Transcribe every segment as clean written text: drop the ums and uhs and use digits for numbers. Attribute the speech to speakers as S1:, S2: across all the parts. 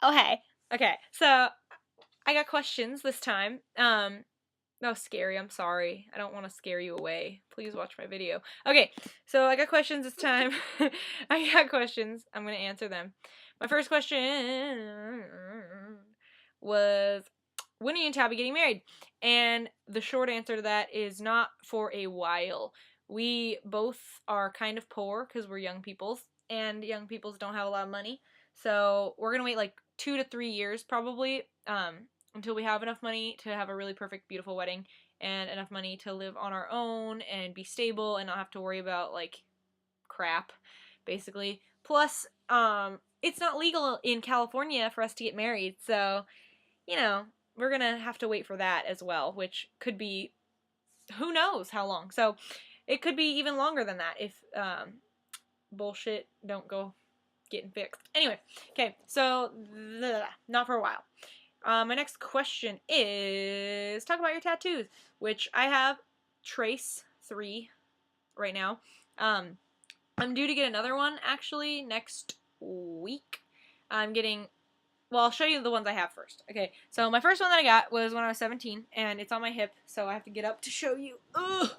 S1: Oh, hey. Okay, so I got questions this time. That was scary. I'm sorry. I don't want to scare you away. Please watch my video. Okay, so I got questions this time. I got questions. I'm going to answer them. My first question was, when are you and Tabby getting married? And the short answer to that is not for a while. We both are kind of poor because we're young peoples, and young peoples don't have a lot of money. So we're going to wait like 2 to 3 years probably until we have enough money to have a really perfect, beautiful wedding and enough money to live on our own and be stable and not have to worry about like crap, basically. Plus, it's not legal in California for us to get married, so you know, we're gonna have to wait for that as well, which could be who knows how long. So it could be even longer than that if bullshit don't go getting fixed. Anyway, okay, so not for a while. My next question is talk about your tattoos, which I have Trace 3 right now. I'm due to get another one actually next week. I'm getting Well, I'll show you the ones I have first. Okay, so my first one that I got was when I was 17, and it's on my hip, so I have to get up to show you. Ugh!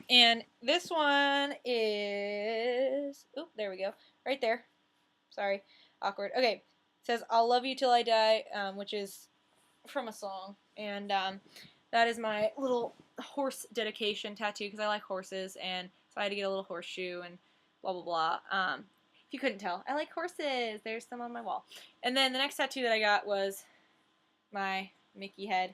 S1: And this one is... Oh, there we go. Right there. Sorry. Awkward. Okay. It says, I'll love you till I die, which is from a song. And that is my little horse dedication tattoo, because I like horses, and so I had to get a little horseshoe and blah, blah, blah. If you couldn't tell, I like horses. There's some on my wall. And then the next tattoo that I got was my Mickey head,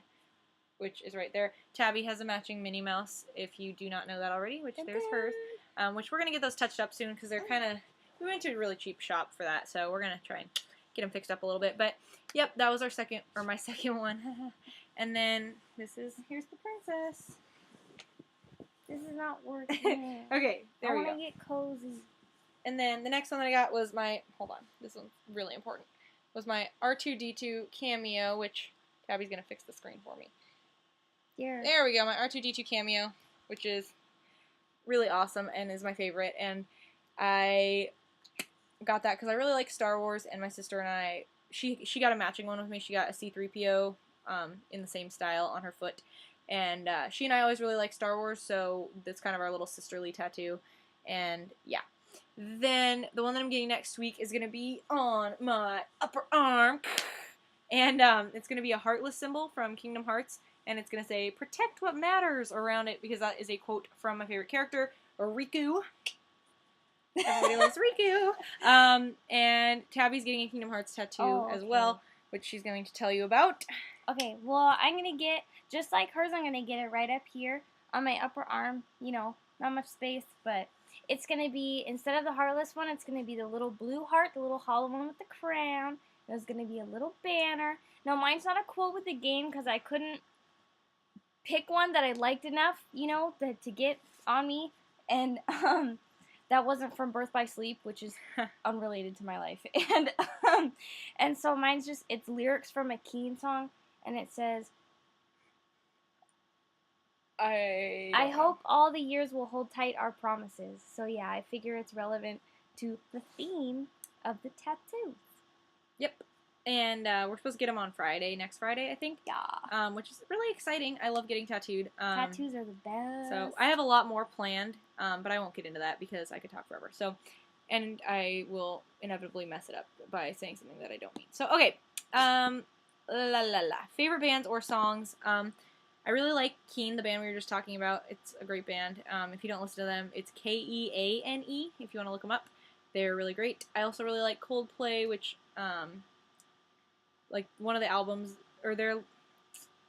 S1: which is right there. Tabby has a matching Minnie Mouse, if you do not know that already, which there's hers. Which we're going to get those touched up soon, because they're kind of... We went to a really cheap shop for that, so we're going to try and get them fixed up a little bit. But, yep, that was my second one. And then, here's the princess.
S2: This is not working.
S1: Okay, there we go.
S2: I want to get cozy.
S1: And then the next one that I got was my, hold on, this one's really important, was my R2-D2 cameo, which Tabby's going to fix the screen for me.
S2: Here.
S1: There we go, my R2-D2 cameo, which is really awesome and is my favorite. And I got that because I really like Star Wars, and my sister and I, she got a matching one with me. She got a C-3PO in the same style on her foot. And she and I always really like Star Wars, so that's kind of our little sisterly tattoo. And yeah. Then the one that I'm getting next week is going to be on my upper arm. And it's going to be a heartless symbol from Kingdom Hearts. And it's going to say, protect what matters around it, because that is a quote from my favorite character, Riku. Everybody loves Riku. And Tabby's getting a Kingdom Hearts tattoo as well, which she's going to tell you about.
S2: Okay, well, I'm going to get, just like hers, I'm going to get it right up here on my upper arm. You know, not much space, but it's going to be, instead of the heartless one, it's going to be the little blue heart, the little hollow one with the crown. There's going to be a little banner. Now, mine's not a quote with the game because I couldn't pick one that I liked enough, you know, to get on me. And that wasn't from Birth by Sleep, which is unrelated to my life. And so mine's just, it's lyrics from a Keen song, and it says, I hope all the years will hold tight our promises. So yeah, I figure it's relevant to the theme of the tattoos.
S1: Yep. And we're supposed to get them on Friday, next Friday, I think.
S2: Yeah.
S1: Which is really exciting. I love getting tattooed.
S2: Tattoos are the best.
S1: So I have a lot more planned, but I won't get into that because I could talk forever. So, and I will inevitably mess it up by saying something that I don't mean. So, okay. Favorite bands or songs. I really like Keen, the band we were just talking about. It's a great band. If you don't listen to them, it's Keane, if you want to look them up. They're really great. I also really like Coldplay, which, like, one of the albums, or their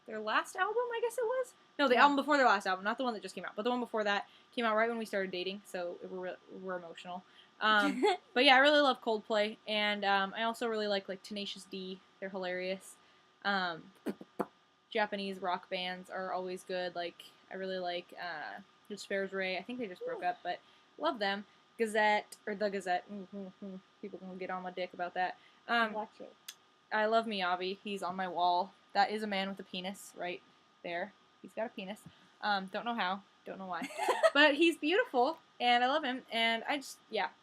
S1: last album, I guess it was? No, the album before their last album, not the one that just came out, but the one before that came out right when we started dating, so we're emotional. But yeah, I really love Coldplay, and I also really like Tenacious D. They're hilarious. Japanese rock bands are always good. I really like Just Fair's Ray. I think they just broke up, but love them. Gazette, or The Gazette. People can get on my dick about that.
S2: Watch it.
S1: I love Miyavi. He's on my wall. That is a man with a penis right there. He's got a penis. Don't know how. Don't know why. But he's beautiful. and I love him. And I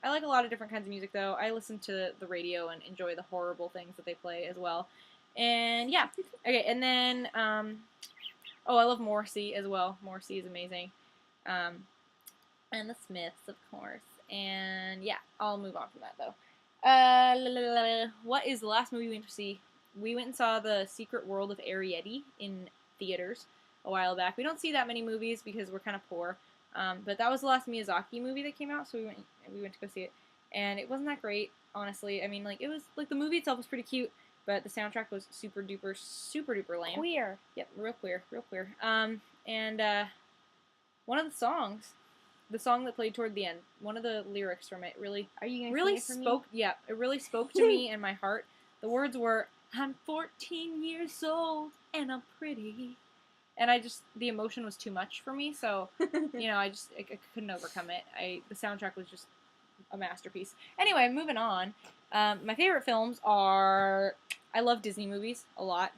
S1: like a lot of different kinds of music though. I listen to the radio and enjoy the horrible things that they play as well. And yeah, okay. And then oh, I love Morrissey as well. Morrissey is amazing. Um, and the Smiths, of course. And yeah, I'll move on from that though. What is the last movie we went to see? We went and saw The Secret World of Arrietty in theaters a while back. We don't see that many movies because we're kind of poor. But that was the last Miyazaki movie that came out, so we went to go see it, and it wasn't that great, honestly. I mean, like it was like the movie itself was pretty cute, but the soundtrack was super duper lame.
S2: Queer.
S1: Yep, real queer. And one of the songs, the song that played toward the end, one of the lyrics from it really
S2: Are you gonna
S1: really
S2: sing it for
S1: spoke. Yeah, it really spoke to me and my heart. The words were, "I'm 14 years old and I'm pretty," and the emotion was too much for me. So
S2: me?
S1: I couldn't overcome it. The soundtrack was just a masterpiece. Anyway, moving on. My favorite films are, I love Disney movies a lot.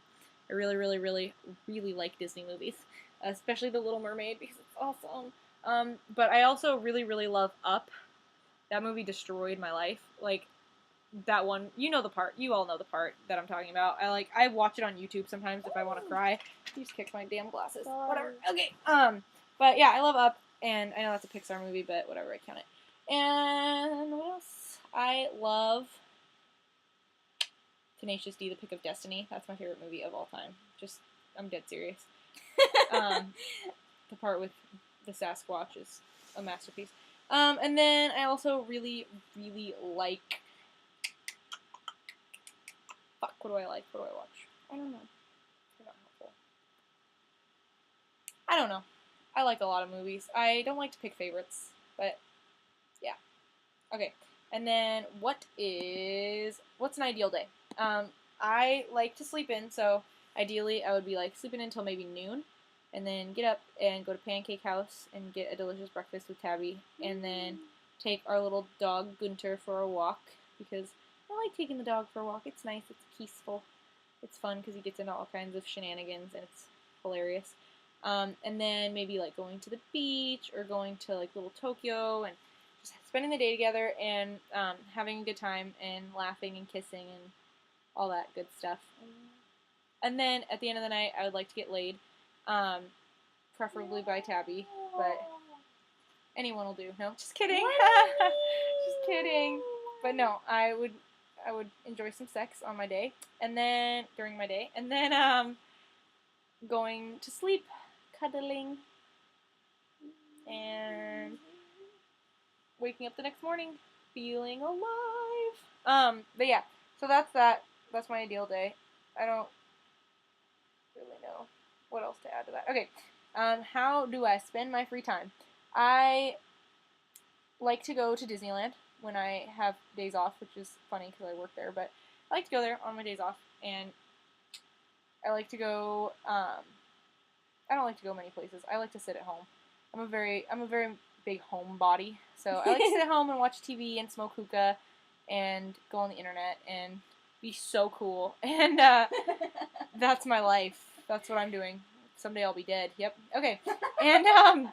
S1: I really like Disney movies, especially The Little Mermaid because it's awesome. But I also really love Up. That movie destroyed my life. Like that one, you all know the part that I'm talking about. I watch it on YouTube sometimes if I want to cry. You just kicked my damn glasses.
S2: Sorry.
S1: Whatever. Okay. But yeah, I love Up, and I know that's a Pixar movie, but whatever, I count it. And what else? I love Tenacious D: The Pick of Destiny. That's my favorite movie of all time. I'm dead serious. The part with the Sasquatch is a masterpiece. And then I also really like. Fuck, what do I like? What do I watch?
S2: I don't know.
S1: You're not helpful. I don't know. I like a lot of movies. I don't like to pick favorites, but yeah. Okay. And then what's an ideal day? I like to sleep in, so ideally I would be like sleeping until maybe noon, and then get up and go to Pancake House and get a delicious breakfast with Tabby, and then take our little dog Gunter for a walk because I like taking the dog for a walk. It's nice. It's peaceful. It's fun because he gets into all kinds of shenanigans and it's hilarious. And then maybe like going to the beach or going to like Little Tokyo and just spending the day together and having a good time and laughing and kissing and all that good stuff. And then at the end of the night, I would like to get laid, preferably by Tabby, but anyone will do. No, just kidding. Just kidding. But no, I would enjoy some sex on my day, and then during my day, and then going to sleep, cuddling, and waking up the next morning feeling alive. But yeah, so that's that. That's my ideal day. I don't really know what else to add to that. Okay, how do I spend my free time? I like to go to Disneyland when I have days off, which is funny because I work there, but I like to go there on my days off, and I like to go, I don't like to go many places. I like to sit at home. I'm a very big homebody, so I like to sit at home and watch TV and smoke hookah and go on the internet and be so cool, and that's my life. That's what I'm doing. Someday I'll be dead. Yep. Okay. And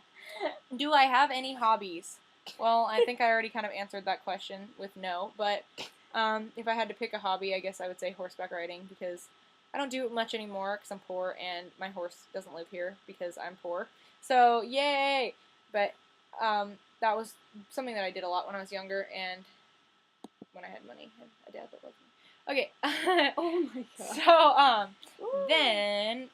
S1: do I have any hobbies? Well, I think I already kind of answered that question with no, but if I had to pick a hobby, I guess I would say horseback riding because I don't do it much anymore because I'm poor and my horse doesn't live here because I'm poor. So, yay! But that was something that I did a lot when I was younger and when I had money and a dad that loved me. Okay.
S2: Oh my god.
S1: So, then,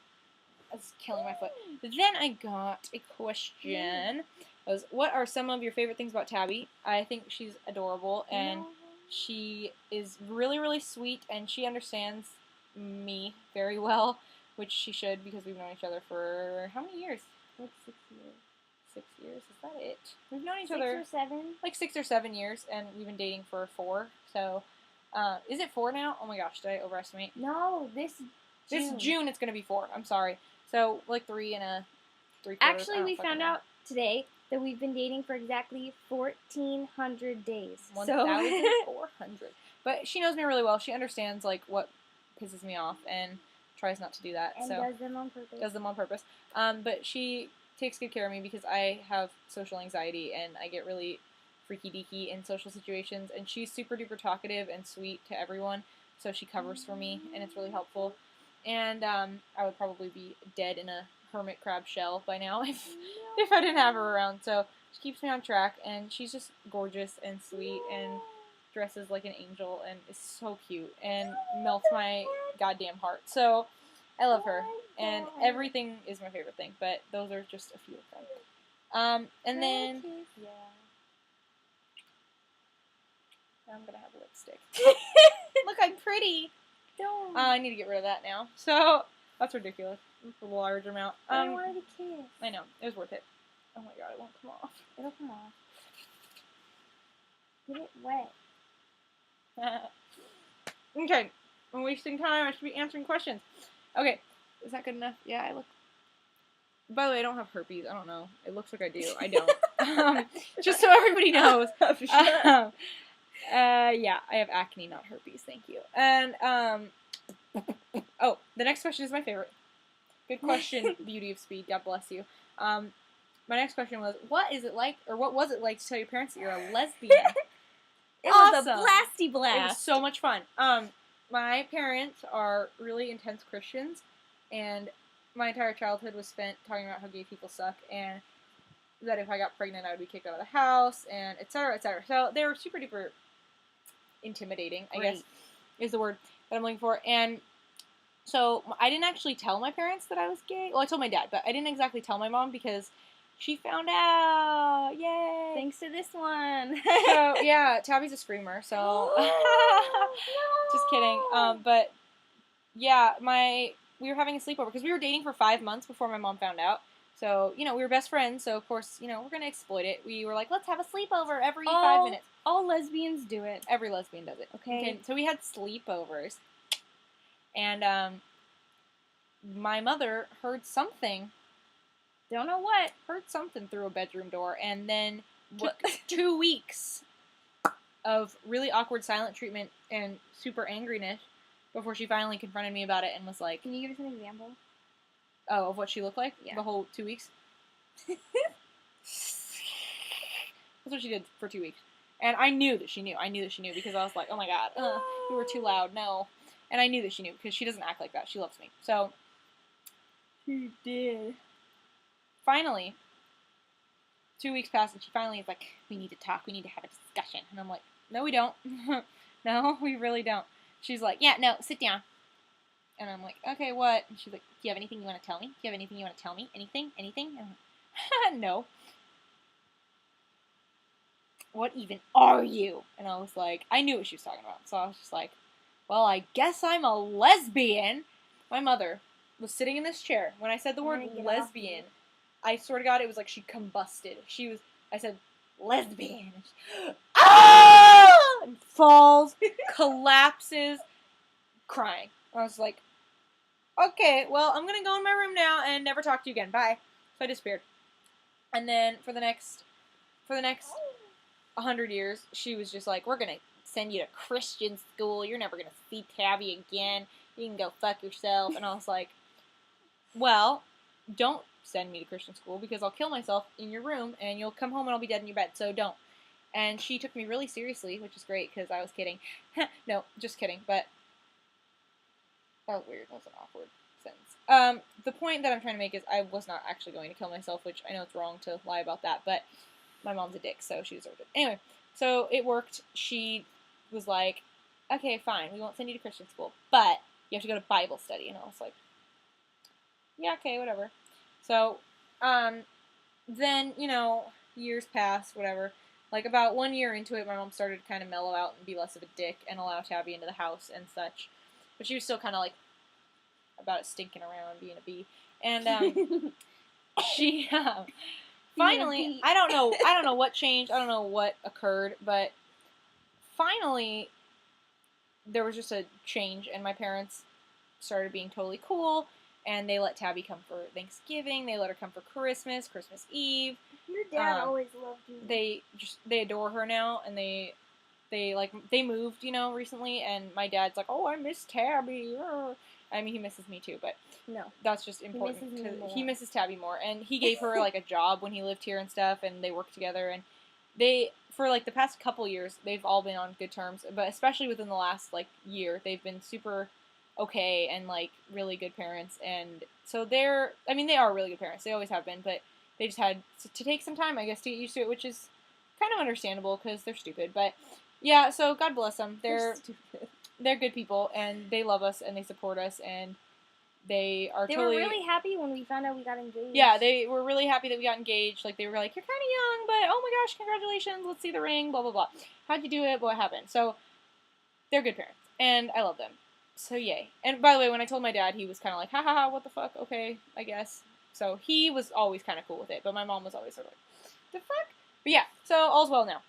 S1: that's killing my foot. Then I got a question. Was, what are some of your favorite things about Tabby? I think she's adorable, and she is really sweet, and she understands me very well, which she should because we've known each other for how many years?
S2: Like 6 years.
S1: 6 years? Is that it? We've known each other
S2: 6 or 7.
S1: like 6 or 7 years, and we've been dating for 4. So, is it 4 now? Oh my gosh, did I overestimate?
S2: No, this
S1: June it's gonna be 4. I'm sorry. So like 3 and 3/4.
S2: Actually, we found out today that we've been dating for exactly 1,400 days.
S1: 1,400. But she knows me really well. She understands like what pisses me off and tries not to do that.
S2: And
S1: so
S2: does them on purpose.
S1: Does them on purpose. But she takes good care of me because I have social anxiety and I get really freaky deaky in social situations, and she's super duper talkative and sweet to everyone, so she covers for me, and it's really helpful. And I would probably be dead in a hermit crab shell by now if I didn't have her around. So she keeps me on track, and she's just gorgeous and sweet and dresses like an angel and is so cute and melts my goddamn heart. So I love her, and everything is my favorite thing, but those are just a few of them. And then I'm gonna have lipstick. Look, I'm pretty.
S2: Don't.
S1: I need to get rid of that now. So that's ridiculous. It's a large amount.
S2: I wanted a kiss.
S1: I know, it was worth it. Oh my god, it won't come off.
S2: It'll come off. Get it wet.
S1: Okay, I'm wasting time. I should be answering questions. Okay, is that good enough? Yeah, I look. By the way, I don't have herpes. I don't know. It looks like I do. I don't. Just so everybody knows. Yeah, I have acne, not herpes. Thank you. And oh, the next question is my favorite. Good question, Beauty of Speed. God bless you. My next question was, what is it like, or what was it like to tell your parents that you're a lesbian?
S2: It was
S1: Awesome.
S2: a blasty
S1: It
S2: blast.
S1: was so much fun. My parents are really intense Christians, and my entire childhood was spent talking about how gay people suck, and that if I got pregnant, I would be kicked out of the house, and et cetera, et cetera. So they were super duper intimidating, I guess, is the word that I'm looking for. And so I didn't actually tell my parents that I was gay. Well, I told my dad, but I didn't exactly tell my mom because she found out. Yay!
S2: Thanks to this one.
S1: So yeah, Tabby's a screamer. So just kidding. But yeah, we were having a sleepover because we were dating for 5 months before my mom found out. So, we were best friends, so of course, we're going to exploit it. We were like, let's have a sleepover every 5 minutes.
S2: All lesbians do it.
S1: Every lesbian does it.
S2: Okay.
S1: So we had sleepovers. And my mother heard something.
S2: Don't know what.
S1: Heard something through a bedroom door, and then took 2 weeks of really awkward silent treatment and super angriness before she finally confronted me about it and was like...
S2: Can you give us an example?
S1: Oh, of what she looked like?
S2: Yeah.
S1: The whole 2 weeks? That's what she did for 2 weeks. And I knew that she knew. I knew that she knew because I was like, oh my god, we were too loud, no. And I knew that she knew because she doesn't act like that. She loves me. So, she did. Finally, 2 weeks passed and she finally is like, we need to talk, we need to have a discussion. And I'm like, no we don't. No, we really don't. She's like, yeah, no, sit down. And I'm like, okay, what? And she's like, do you have anything you want to tell me? Do you have anything you want to tell me? Anything? Anything? And I'm like, no. What even are you? And I was like, I knew what she was talking about. So I was just like, well, I guess I'm a lesbian. My mother was sitting in this chair. When I said the word lesbian, I swear to God, it was like she combusted. I said, lesbian. And she, ah! And falls, collapses, crying. I was like, okay, well, I'm gonna go in my room now and never talk to you again. Bye. So I disappeared. And then for the next 100 years, she was just like, we're gonna send you to Christian school. You're never gonna see Tabby again. You can go fuck yourself. And I was like, well, don't send me to Christian school because I'll kill myself in your room and you'll come home and I'll be dead in your bed. So don't. And she took me really seriously, which is great because I was kidding. No, just kidding. But that was weird. That was an awkward sentence. The point that I'm trying to make is I was not actually going to kill myself, which I know it's wrong to lie about that, but my mom's a dick, so she deserved it. Anyway, so it worked. She was like, okay, fine, we won't send you to Christian school, but you have to go to Bible study. And I was like, yeah, okay, whatever. So, then, years passed, whatever. Like, about 1 year into it, my mom started to kind of mellow out and be less of a dick and allow Tabby into the house and such. But she was still kind of, like, about it stinking around being a bee. And, she, finally, I don't know what changed, I don't know what occurred, but finally, there was just a change, and my parents started being totally cool, and they let Tabby come for Thanksgiving, they let her come for Christmas Eve.
S2: Your dad always loved you.
S1: They adore her now, and they they moved, recently, and my dad's like, oh, I miss Tabby. I mean, he misses me too, but
S2: No.
S1: that's just important.
S2: He misses me more.
S1: He misses Tabby more, and he gave her like a job when he lived here and stuff, and they worked together, and for like the past couple years, they've all been on good terms, but especially within the last like year, they've been super okay and like really good parents, and so they are really good parents. They always have been, but they just had to take some time, I guess, to get used to it, which is kind of understandable because they're stupid, but yeah. So God bless them. They're
S2: stupid.
S1: They're good people, and they love us and they support us, and they
S2: were really happy when we found out we got engaged.
S1: Yeah, they were really happy that we got engaged. Like, they were like, you're kind of young, but oh my gosh, congratulations, let's see the ring, blah, blah, blah. How'd you do it? What happened? So, they're good parents, and I love them. So, yay. And by the way, when I told my dad, he was kind of like, ha ha ha, what the fuck? Okay, I guess. So, he was always kind of cool with it, but my mom was always sort of like, the fuck? But yeah, so all's well now,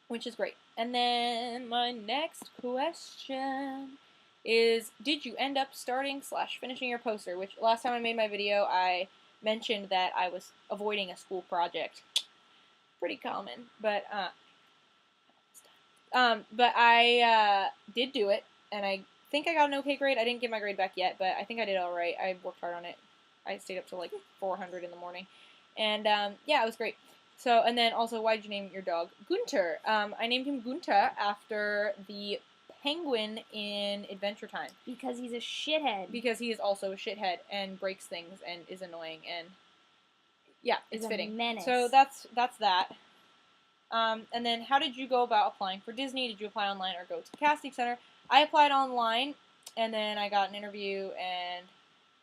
S1: which is great. And then my next question is, did you end up starting/finishing your poster? Which last time I made my video, I mentioned that I was avoiding a school project. Pretty common, but I did do it, and I think I got an okay grade. I didn't get my grade back yet, but I think I did all right. I worked hard on it. I stayed up till like 400 in the morning, and yeah, it was great. So, and then also, why did you name your dog Gunter? I named him Gunter after the penguin in Adventure Time.
S2: Because he's a shithead.
S1: Because he is also a shithead and breaks things and is annoying, and yeah, it's fitting.
S2: Menace.
S1: So that's that. And then how did you go about applying for Disney? Did you apply online or go to the casting center? I applied online, and then I got an interview, and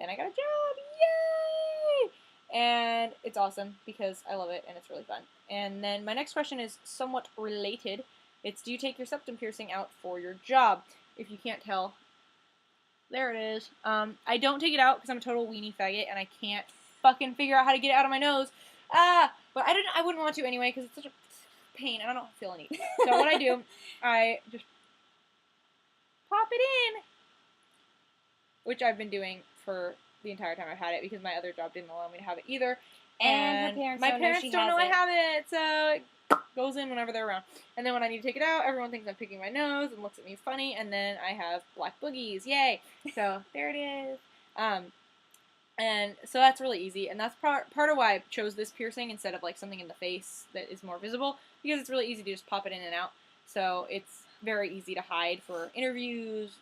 S1: then I got a job. Yay! And it's awesome because I love it and it's really fun. And then my next question is somewhat related. It's, do you take your septum piercing out for your job? If you can't tell, there it is. I don't take it out because I'm a total weenie faggot and I can't fucking figure out how to get it out of my nose. But I wouldn't want to anyway because it's such a pain and I don't feel any. So what I do, I just pop it in, which I've been doing for the entire time I've had it because my other job didn't allow me to have it either.
S2: And my parents
S1: don't know I have it, so it goes in whenever they're around. And then when I need to take it out, everyone thinks I'm picking my nose and looks at me funny, and then I have black boogies. Yay! So there it is. And so that's really easy, and that's part of why I chose this piercing instead of like something in the face that is more visible, because it's really easy to just pop it in and out. So it's very easy to hide for interviews,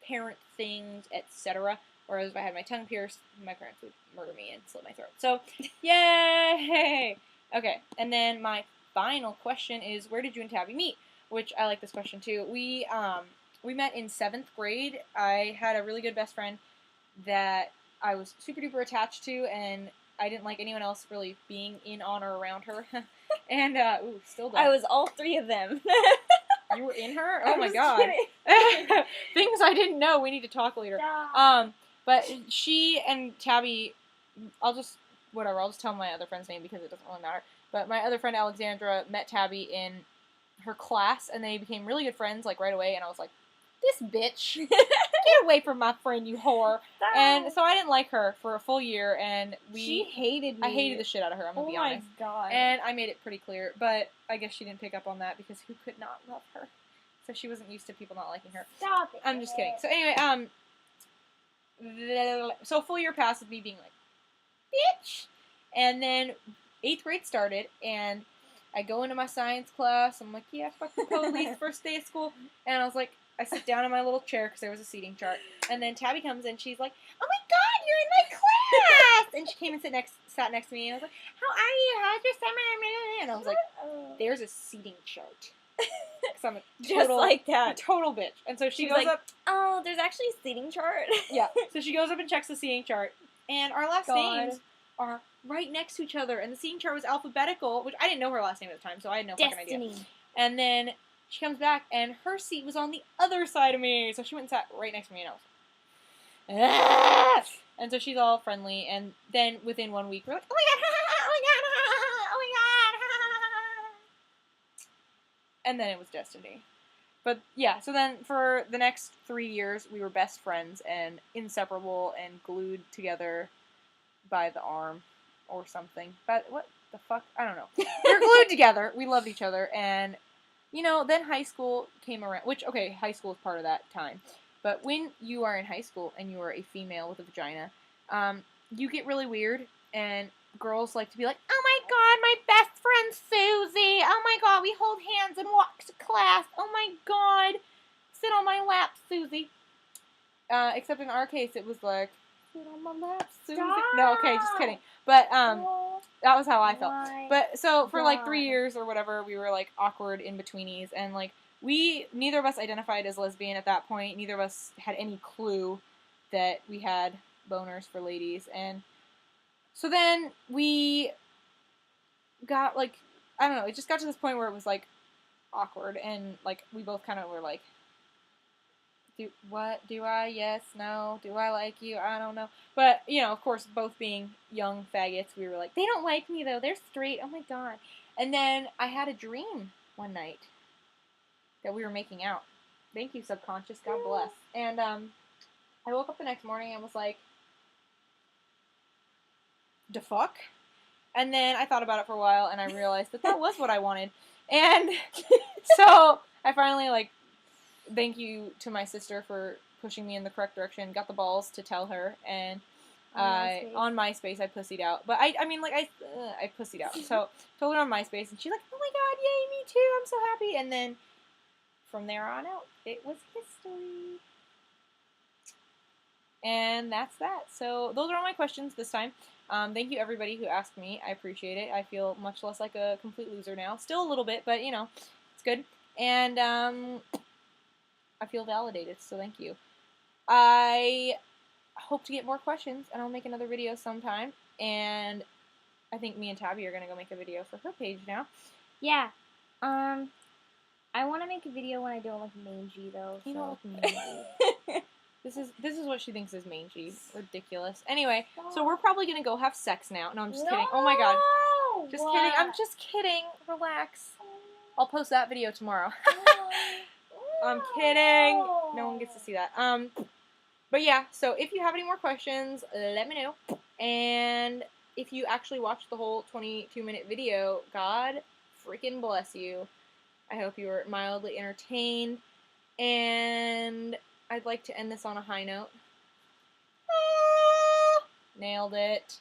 S1: parent things, etc. Whereas if I had my tongue pierced, my parents would murder me and slit my throat. So, yay! Okay, and then my final question is, where did you and Tabby meet? Which I like this question too. We met in 7th grade. I had a really good best friend that I was super duper attached to, and I didn't like anyone else really being in, on, or around her. And, still don't.
S2: I was all 3 of them.
S1: You were in her? Oh my god. Things I didn't know. We need to talk later. But she and Tabby, I'll just tell my other friend's name because it doesn't really matter. But my other friend Alexandra met Tabby in her class, and they became really good friends, like, right away, and I was like, this bitch, get away from my friend, you whore. And so I didn't like her for a full year, and
S2: she hated me.
S1: I hated the shit out of her, I'm gonna be honest.
S2: Oh my god.
S1: And I made it pretty clear, but I guess she didn't pick up on that because who could not love her? So she wasn't used to people not liking her.
S2: Stop it.
S1: I'm just kidding. So anyway, so a full year passed with me being like, bitch! And then 8th grade started, and I go into my science class, I'm like, yeah, fuck the police, first day of school, and I was like, I sit down in my little chair because there was a seating chart, and then Tabby comes and she's like, oh my god, you're in my class! And she came and sat next to me, and I was like, how are you? How's your summer? And I was like, there's a seating chart. Because I'm a
S2: just like that.
S1: Total bitch. And so she goes
S2: like,
S1: up.
S2: Oh, there's actually a seating chart.
S1: Yeah. So she goes up and checks the seating chart, and our last names are right next to each other, and the seating chart was alphabetical, which I didn't know her last name at the time, so I had no fucking idea. And then she comes back, and her seat was on the other side of me, so she went and sat right next to me, and I was like, ah! And so she's all friendly, and then within 1 week, we're like, oh my god, oh my god, oh my god. And then it was destiny. But yeah, so then for the next 3 years, we were best friends and inseparable and glued together by the arm or something. But what the fuck? I don't know. We're glued together. We loved each other, and you know, then high school came around, which, okay, high school is part of that time. But when you are in high school and you are a female with a vagina, you get really weird, and girls like to be like, oh my god, my best friend Susie. Oh my god, we hold hands and walk to class. Oh my god, sit on my lap, Susie. Except in our case, it was like, sit on my lap, Susie. No, okay, just kidding. But that was how I felt. But so for like 3 years or whatever, we were like awkward in betweenies, and like neither of us identified as lesbian at that point. Neither of us had any clue that we had boners for ladies, and so then we got like, I don't know, it just got to this point where it was like awkward, and like we both kind of were like, do I? Yes, no. Do I like you? I don't know. But, you know, of course, both being young faggots, we were like, they don't like me, though. They're straight. Oh, my God. And then I had a dream one night that we were making out. Thank you, subconscious. God bless. And I woke up the next morning and was like, the fuck? And then I thought about it for a while, and I realized that was what I wanted. And so I finally, like, thank you to my sister for pushing me in the correct direction. Got the balls to tell her, and on MySpace I pussied out. But I mean, like I pussied out. So told her on MySpace, and she's like, "Oh my god, yay, me too! I'm so happy." And then from there on out, it was history. And that's that. So those are all my questions this time. Thank you everybody who asked me. I appreciate it. I feel much less like a complete loser now. Still a little bit, but you know, it's good. And I feel validated, so thank you. I hope to get more questions, and I'll make another video sometime. And I think me and Tabby are gonna go make a video for her page now.
S2: Yeah. I want to make a video when I don't look mangy though.
S1: You don't look mangy. This is what she thinks is mangy. Ridiculous. Anyway, so we're probably gonna go have sex now. No, I'm just kidding. Oh my god. Just kidding. I'm just kidding. Relax. I'll post that video tomorrow. I'm kidding. No one gets to see that. But yeah, so if you have any more questions, let me know. And if you actually watched the whole 22-minute video, God freaking bless you. I hope you were mildly entertained. And I'd like to end this on a high note. Nailed it.